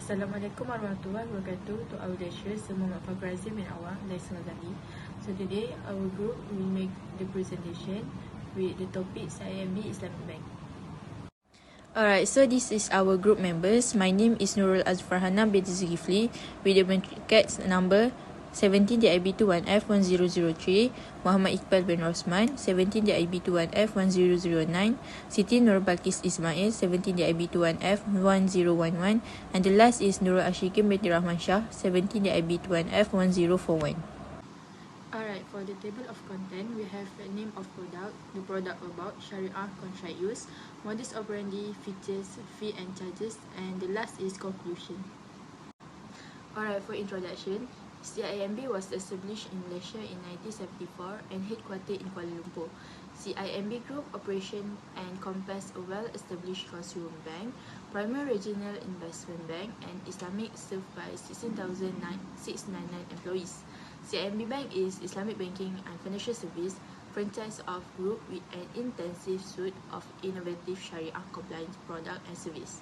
Assalamualaikum warahmatullahi wabarakatuh. To our lecturers, Muhammad Fagrazim bin Awang, License Ghazali. So today our group will make the presentation with the topic CIMB Islamic Bank. Alright, so this is our group members. My name is Nurul Azfarhana binti Zulkifli with the matrix number 17DIB21F1003, Muhammad Iqbal bin Rosman 17DIB21F1009, Siti Nur Balkis Ismail 17DIB21F1011, and the last is Nurul Ashikin binti Rahman Shah 17DIB21F1041. Alright, for the table of content, we have the name of product, the product about, Sharia, contract use, modus operandi, features, fee and charges, and the last is conclusion. Alright, for introduction, CIMB was established in Malaysia in 1974 and headquartered in Kuala Lumpur. CIMB Group operation encompass a well-established consumer bank, primary regional investment bank, and Islamic served by 16,699 employees. CIMB Bank is Islamic banking and financial service franchise of group with an intensive suite of innovative Sharia compliant product and service.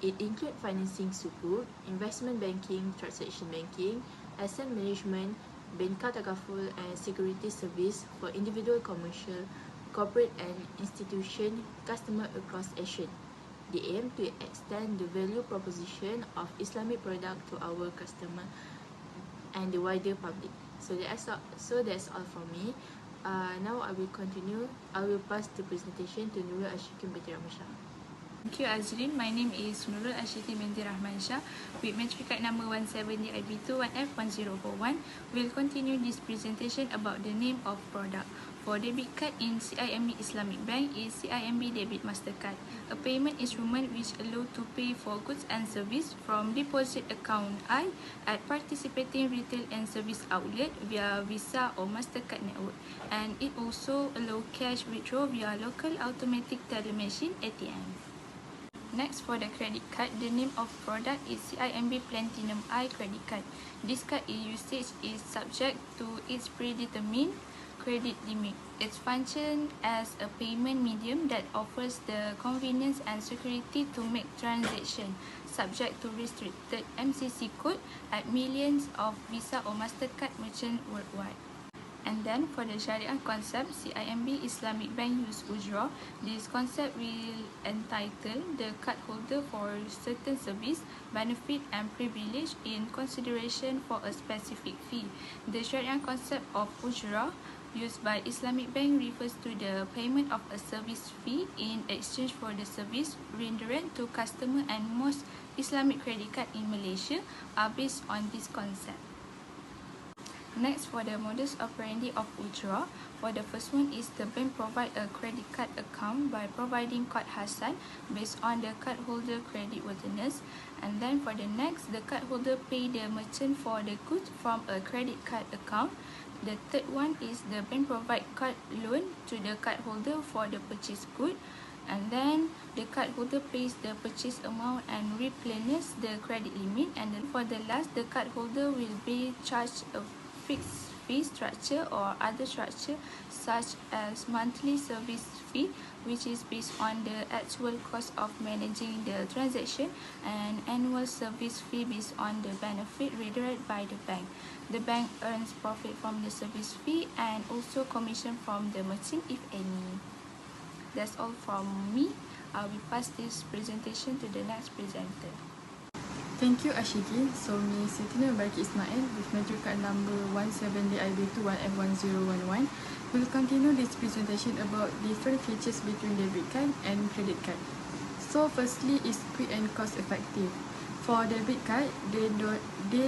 It includes financing sukuk, investment banking, transaction banking, asset management, banca takaful, and security service for individual, commercial, corporate, and institution customer across Asia. They aim to extend the value proposition of Islamic product to our customer and the wider public. So that's all from me. Now I will continue. I will pass the presentation to Nurul Ashikin binti Rahman Shah. Thank you, Azrin. My name is Nurul Ashikin binti Rahman Shah with matric card number 17DIB21F1041. We'll continue this presentation about the name of product. For debit card in CIMB Islamic Bank is CIMB Debit Mastercard, a payment instrument which allows to pay for goods and service from deposit account I at participating retail and service outlet via Visa or Mastercard network, and it also allows cash withdrawal via local automatic teller machine ATM. Next, for the credit card, the name of product is CIMB Platinum I credit card. This card usage is subject to its predetermined credit limit. It functions as a payment medium that offers the convenience and security to make transactions subject to restricted MCC code at millions of Visa or Mastercard merchants worldwide. And then for the Sharia concept, CIMB Islamic Bank use Ujrah. This concept will entitle the cardholder for certain service, benefit and privilege in consideration for a specific fee. The Sharia concept of Ujrah used by Islamic Bank refers to the payment of a service fee in exchange for the service rendered to customer, and most Islamic credit cards in Malaysia are based on this concept. Next, for the modus operandi of Ujrah, for the first one is the bank provide a credit card account by providing card Hasan based on the cardholder credit worthiness, and then for the next, the cardholder pay the merchant for the goods from a credit card account. The third one is the bank provide card loan to the cardholder for the purchase good, and then the cardholder pays the purchase amount and replenishes the credit limit, and then for the last, the cardholder will be charged a fixed fee structure or other structure such as monthly service fee, which is based on the actual cost of managing the transaction, and annual service fee based on the benefit rendered by the bank. The bank earns profit from the service fee and also commission from the merchant if any. That's all from me. I will pass this presentation to the next presenter. Thank you, Ashikin. So, me Siti Nur Balkis Ismail with matric card number 17DIB21F1011 will continue this presentation about different features between debit card and credit card. So, firstly is quick and cost effective. For debit card, they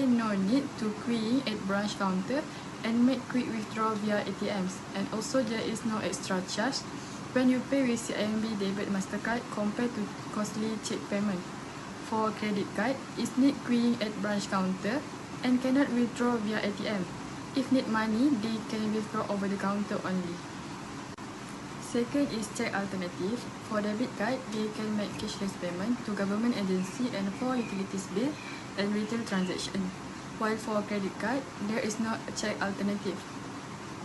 no need to queue at branch counter and make quick withdrawal via ATMs, and also there is no extra charge when you pay with CIMB Debit Mastercard compared to costly check payment. For credit card, it need queuing at branch counter and cannot withdraw via ATM. If need money, they can withdraw over the counter only. Second is check alternative. For debit card, they can make cashless payment to government agency and for utilities bill and retail transaction. While for credit card, there is no check alternative.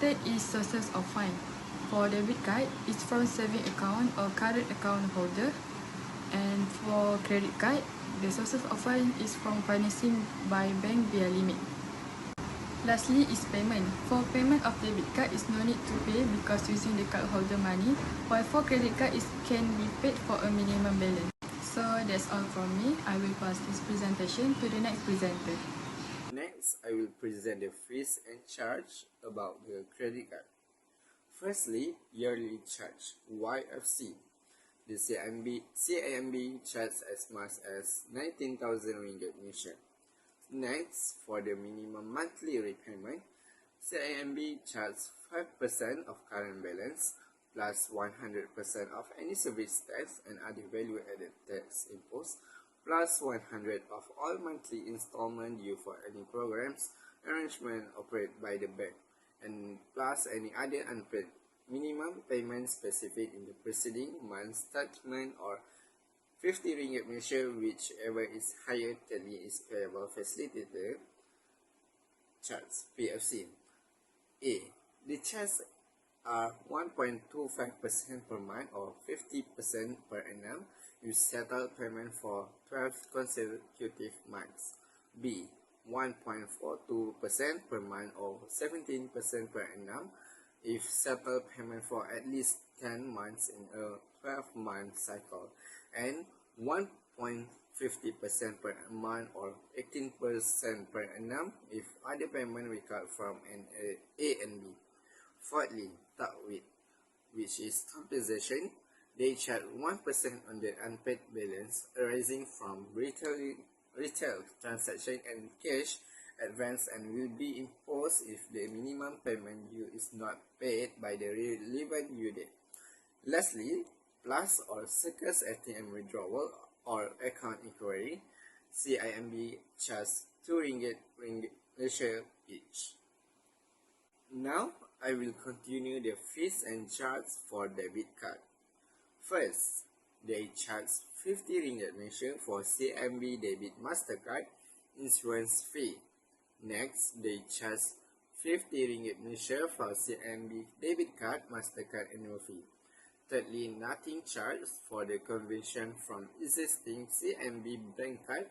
Third is sources of fund. For debit card, it's from saving account or current account holder. And for credit card, the sources of fund is from financing by bank via limit. Lastly is payment. For payment of debit card is no need to pay because using the cardholder money, while for credit card it can be paid for a minimum balance. So that's all from me. I will pass this presentation to the next presenter. Next, I will present the fees and charge about the credit card. Firstly, yearly charge, YFC. The CIMB charges as much as 19,000 ringgit Malaysian. Next, for the minimum monthly repayment, CIMB charges 5% of current balance plus 100% of any service tax and other value-added tax imposed plus 100 of all monthly installment due for any programs arrangement operated by the bank and plus any other unpaid minimum payment specific in the preceding month's statement or 50 ringgit Malaysia, whichever is higher thirdly is payable facilitator charge PFC. A. The charges are 1.25% per month or 50% per annum if settled payment for 12 consecutive months. B. 1.42% per month or 17% per annum if settled payment for at least 10 months in a 12-month cycle, and 1.50% per month or 18% per annum if other payment required from an A and B. Fourthly, Takwid, which is compensation. They charge 1% on the unpaid balance arising from retail transaction and cash advance and will be imposed if the minimum payment due is not paid by the relevant due date. Lastly, plus or circus ATM withdrawal or account inquiry, CIMB charges 2 ringgit Malaysia each. Now, I will continue the fees and charges for debit card. First, they charge 50 ringgit Malaysia for CIMB debit MasterCard insurance fee. Next, they charge 50 ringgit Malaysia for CIMB debit card MasterCard annual fee. Thirdly, nothing charged for the conversion from existing CIMB bank card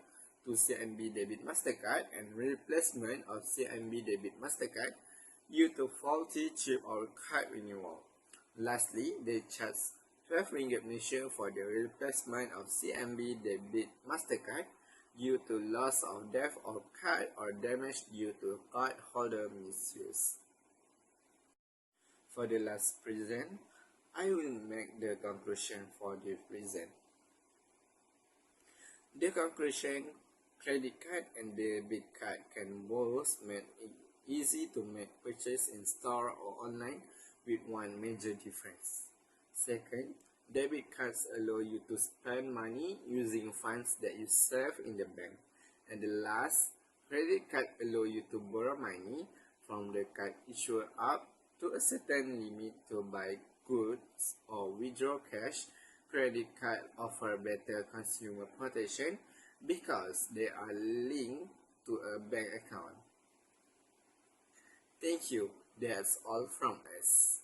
to CIMB debit MasterCard and replacement of CIMB debit MasterCard due to faulty chip or card renewal. Lastly, they charge 12 ringgit Malaysia for the replacement of CIMB debit MasterCard due to loss of death of card or damage due to cardholder misuse. For the last present, I will make the conclusion for the present. The conclusion, credit card and debit card can both make it easy to make purchase in store or online with one major difference. Second, debit cards allow you to spend money using funds that you save in the bank. And the last, credit card allow you to borrow money from the card issuer up to a certain limit to buy goods or withdraw cash. Credit card offer better consumer protection because they are linked to a bank account. Thank you. That's all from us.